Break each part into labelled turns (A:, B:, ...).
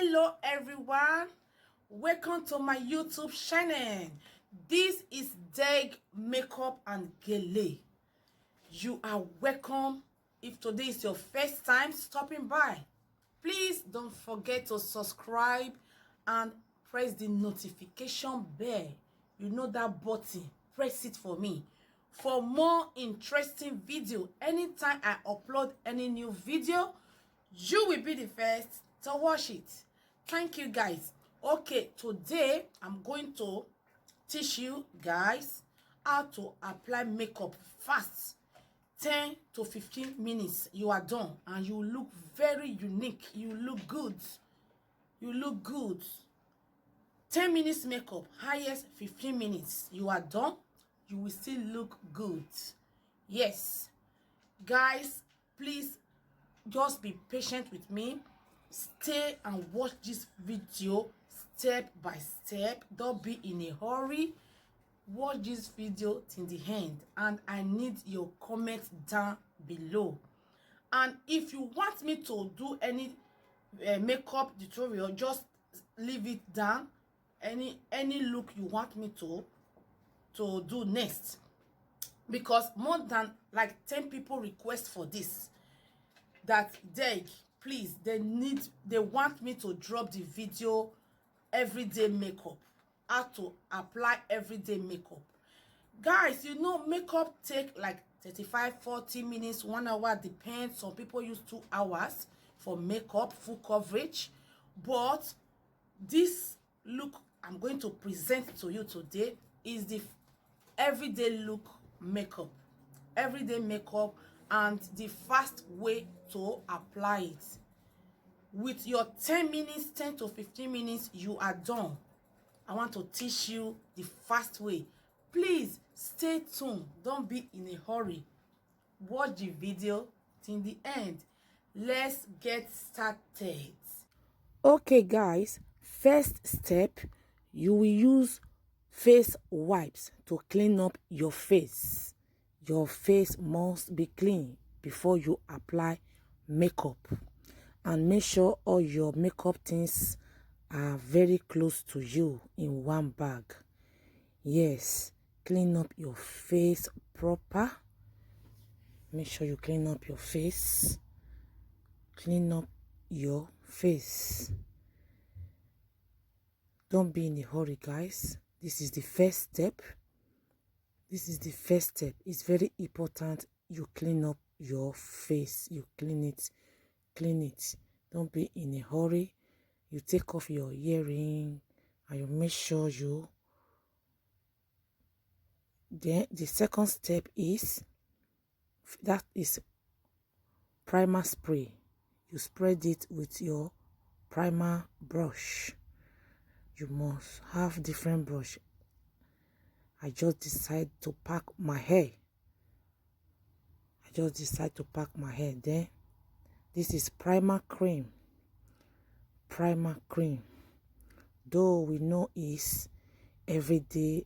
A: Hello everyone, welcome to my YouTube channel. This is Deg Makeup and Gele. You are welcome. If today is your first time stopping by, please don't forget to subscribe and press the notification bell. You know that button, press it for me for more interesting video. Anytime I upload any new video, you will be the first to watch it. Thank you guys. Okay, today I'm going to teach you guys how to apply makeup fast. 10 to 15 minutes, you are done, and you look very unique. You look good. You look good. 10 minutes makeup, highest 15 minutes, you are done. You will still look good. Yes, guys, please just be patient with me. Stay and watch this video step by step. Don't be in a hurry. Watch this video till the end, and I need your comments down below. And if you want me to do any makeup tutorial, just leave it down. Any look you want me to do next, because more than like 10 people request for this, that please, they want me to drop the video everyday makeup, how to apply everyday makeup. Guys, you know makeup take like 35-40 minutes, 1 hour, depends. Some people use 2 hours for makeup full coverage. But this look I'm going to present to you today is the everyday look makeup, everyday makeup, and the fast way to apply it. With your 10 minutes, 10 to 15 minutes, you are done. I want to teach you the fast way. Please stay tuned. Don't be in a hurry. Watch the video till the end. Let's get started. Okay guys, first step, you will use face wipes to clean up your face. Your face must be clean before you apply makeup. And make sure all your makeup things are very close to you in one bag. Yes, clean up your face proper. Make sure you clean up your face. Clean up your face. Don't be in a hurry, guys. This is the first step. This is the first step. It's very important you clean up your face. You clean it. Clean it. Don't be in a hurry. You take off your earring and you make sure you. Then the second step is primer spray. You spread it with your primer brush. You must have different brush. I just decide to pack my hair. Then this is primer cream. Primer cream. Though we know is everyday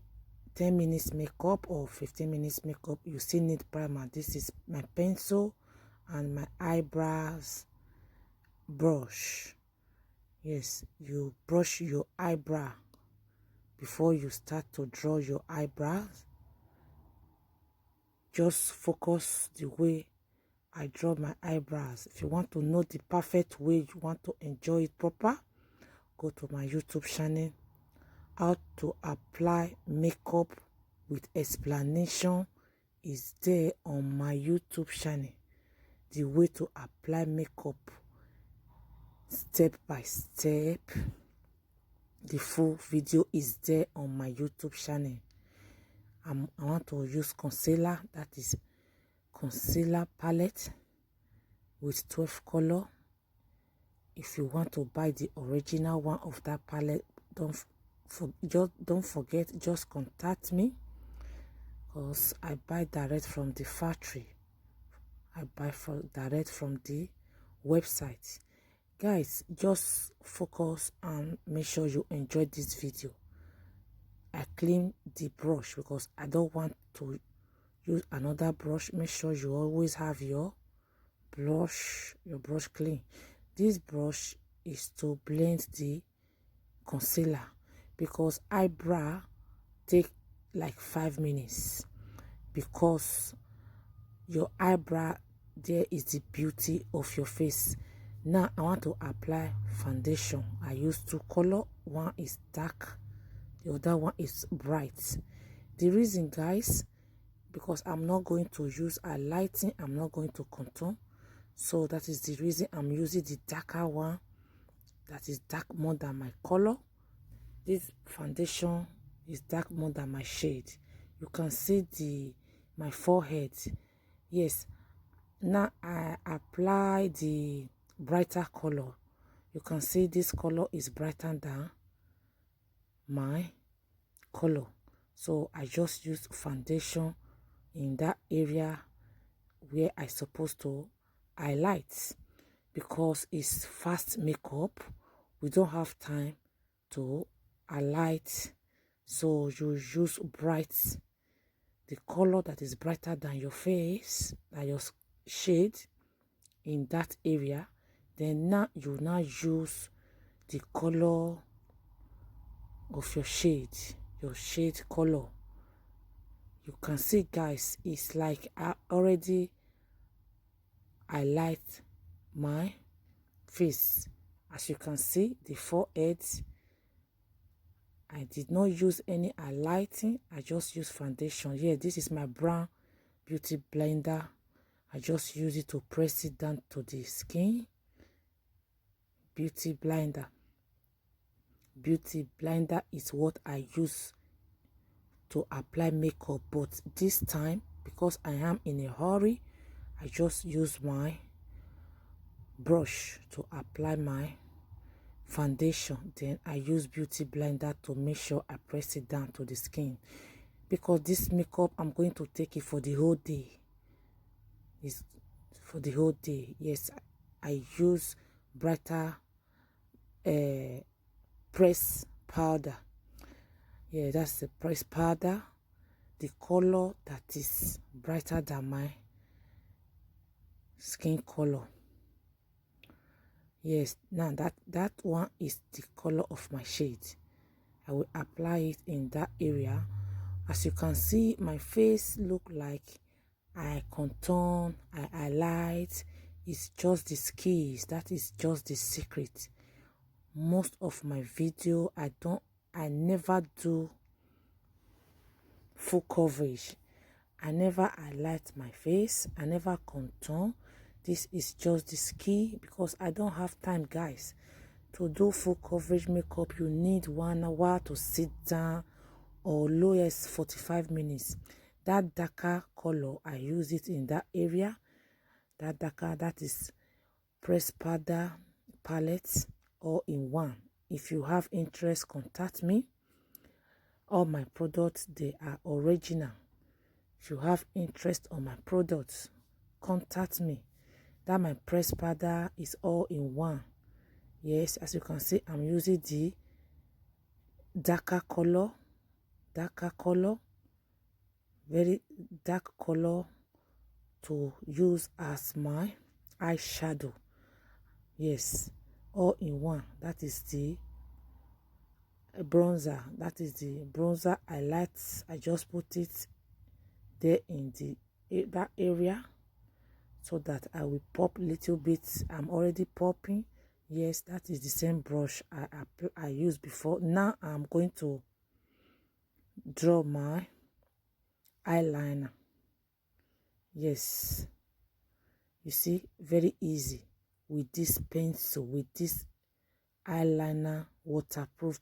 A: 10 minutes makeup or 15 minutes makeup, you still need primer. This is my pencil and my eyebrows brush. Yes, you brush your eyebrow before you start to draw your eyebrows. Just focus the way I draw my eyebrows. If you want to know the perfect way you want to enjoy it proper, go to my YouTube channel. How to apply makeup with explanation is there on my YouTube channel. The way to apply makeup step by step. The full video is there on my YouTube channel. I want to use concealer. That is concealer palette with 12 color. If you want to buy the original one of that palette, don't forget, just contact me, because I buy direct from the factory. I buy direct from the website. Guys, just focus and make sure you enjoy this video. I clean the brush because I don't want to use another brush. Make sure you always have your brush clean. This brush is to blend the concealer, because eyebrow take like 5 minutes, because your eyebrow, there is the beauty of your face. Now I want to apply foundation. I use 2 color. One is dark, the other one is bright. The reason, guys, because I'm not going to use a lighting, I'm not going to contour, so that is the reason I'm using the darker one, that is dark more than my color. This foundation is dark more than my shade. You can see my forehead. Yes, now I apply the brighter color. You can see this color is brighter than my color, so I just use foundation in that area where I supposed to highlight, because it's fast makeup. We don't have time to highlight, so you use bright, the color that is brighter than your face, than your shade in that area. Then now you now use the color of your shade color. You can see, guys, it's like I already highlight my face. As you can see, the forehead, I did not use any highlighting. I just use foundation. Yeah, this is my brown beauty blender. I just use it to press it down to the skin. Beauty blender is what I use to apply makeup, but this time, because I am in a hurry, I just use my brush to apply my foundation. Then I use beauty blender to make sure I press it down to the skin, because this makeup, I'm going to take it for the whole day. It's for the whole day. Yes, I use brighter press powder. Yeah, that's the press powder, the color that is brighter than my skin color. Yes, now that one is the color of my shade. I will apply it in that area. As you can see, my face look like I contour, I highlight. It's just the skills. That is just the secret. Most of my video, I never do full coverage. I never highlight my face. I never contour. This is just the ski, because I don't have time, guys. To do full coverage makeup, you need 1 hour to sit down, or lowest 45 minutes. That darker color, I use it in that area. That darker, that is press powder palette, all in one. If you have interest, contact me. All my products, they are original. If you have interest on my products, contact me. That my press powder is all in one. Yes, as you can see, I'm using the darker color, very dark color, to use as my eyeshadow. Yes, all in one. That is the bronzer. That is the bronzer highlights. I just put it there in that area, so that I will pop little bits. I'm already popping. Yes, that is the same brush I used before. Now I'm going to draw my eyeliner. Yes, you see, very easy with this pencil, with this eyeliner waterproof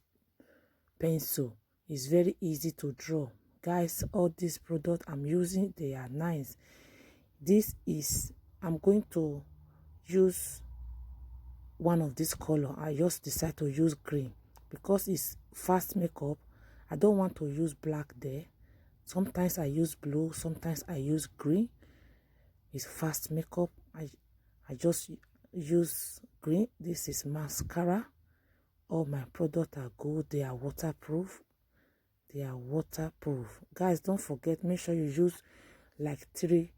A: pencil. It's very easy to draw, guys. All these products I'm using, they are nice. This is, I'm going to use one of this color. I just decided to use green, because it's fast makeup. I don't want to use black there. Sometimes I use blue, sometimes I use green. It's fast makeup. I just use green. This is mascara. All my products are good. They are waterproof. Guys, don't forget, make sure you use like 3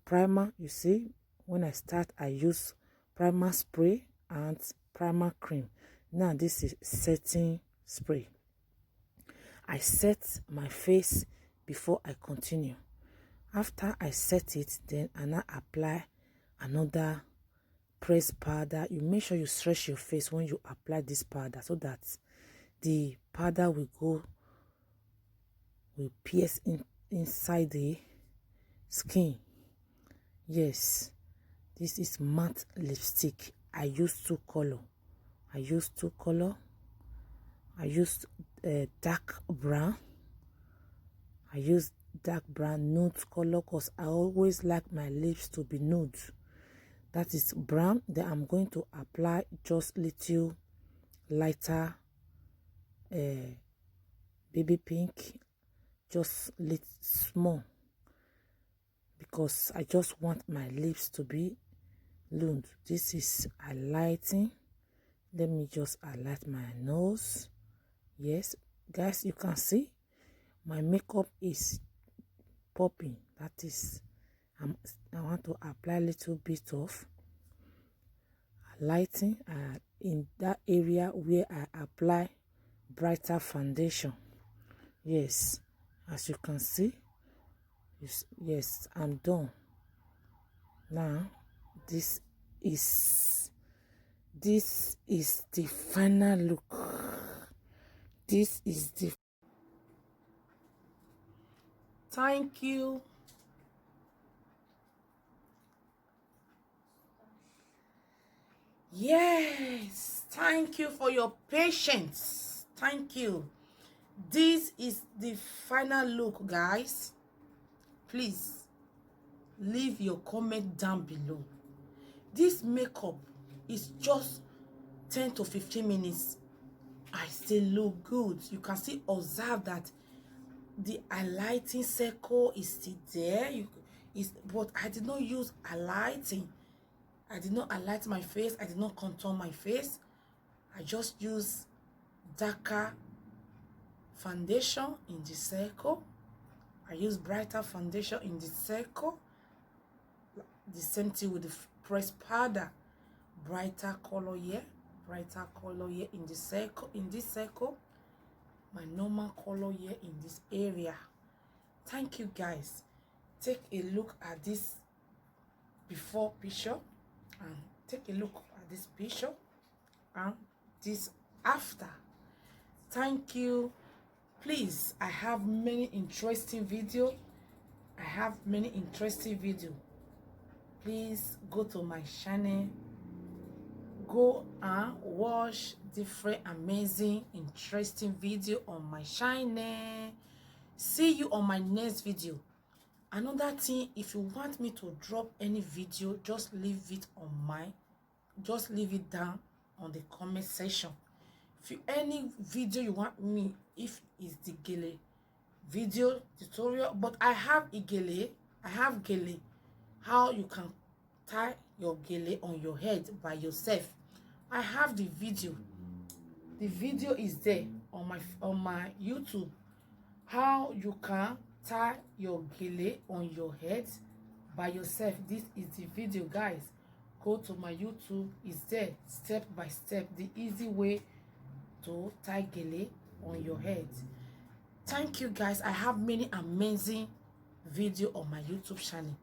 A: primer. You see, when I start, I use primer spray.
B: and primer cream. Now this is setting spray. I set my face before I continue. After I set it, then I now apply another press powder. You make sure you stretch your face when you apply this powder so that the powder will pierce inside the skin. Yes, this is matte lipstick. I use two color. I used dark brown. I use dark brown nude color because I always like my lips to be nude. That is brown. Then I'm going to apply just little lighter baby pink, just little small, because I just want my lips to be nude. This is highlighting. Let me just highlight my nose. Yes, guys, you can see my makeup is popping. That is, I want to apply a little bit of lighting in that area where I apply brighter foundation. Yes, as you can see, yes, I'm done. Now this is the final look. This is the
A: Thank you. Yes, thank you for your patience. Thank you. This is the final look, guys. Please leave your comment down below. This makeup is just 10 to 15 minutes. I still look good. You can still observe that the highlighting circle is still there. But I did not use highlighting. I did not highlight my face. I did not contour my face. I just use darker foundation in the circle. I use brighter foundation in the circle. The same thing with the pressed powder. Brighter color here. Brighter color here in the circle. In this circle. My normal color here in this area. Thank you, guys. Take a look at this before picture and take a look at this picture and this after. Thank you. Please, I have many interesting video. Please go to my channel. Go and watch different amazing interesting video on my channel. See you on my next video. Another thing, if you want me to drop any video, just leave it down on the comment section. If you any video you want me, if it's the gele video tutorial, but I have gele, how you can tie your gele on your head by yourself. I have the video. The video is there on my YouTube. How you can tie your gele on your head by yourself. This is the video, guys. Go to my YouTube. It's there, step by step, the easy way to tie gele on your head. Thank you, guys. I have many amazing video on my YouTube channel.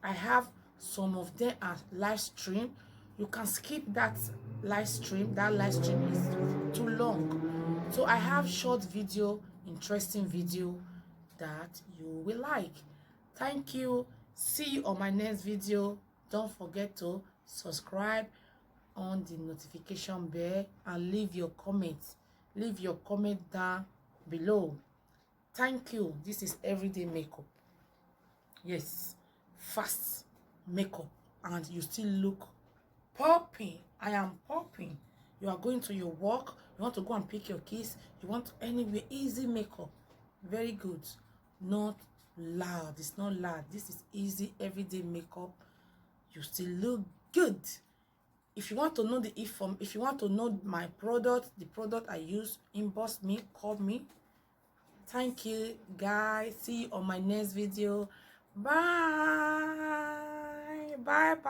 A: I have some of them as live stream. You can skip that live stream. That live stream is too long. So I have short video, interesting video that you will like. Thank you. See you on my next video. Don't forget to subscribe, on the notification bell, and leave your comments. Leave your comment down below. Thank you. This is everyday makeup. Yes, fast makeup, and you still look popping. I am popping. You are going to your work, you want to go and pick your kids, you want anywhere, easy makeup. Very good. Not loud. It's not loud. This is easy everyday makeup. You still look good. If you want to know if you want to know my product, the product I use, inbox me, call me. Thank you, guys. See you on my next video. Bye. Bye.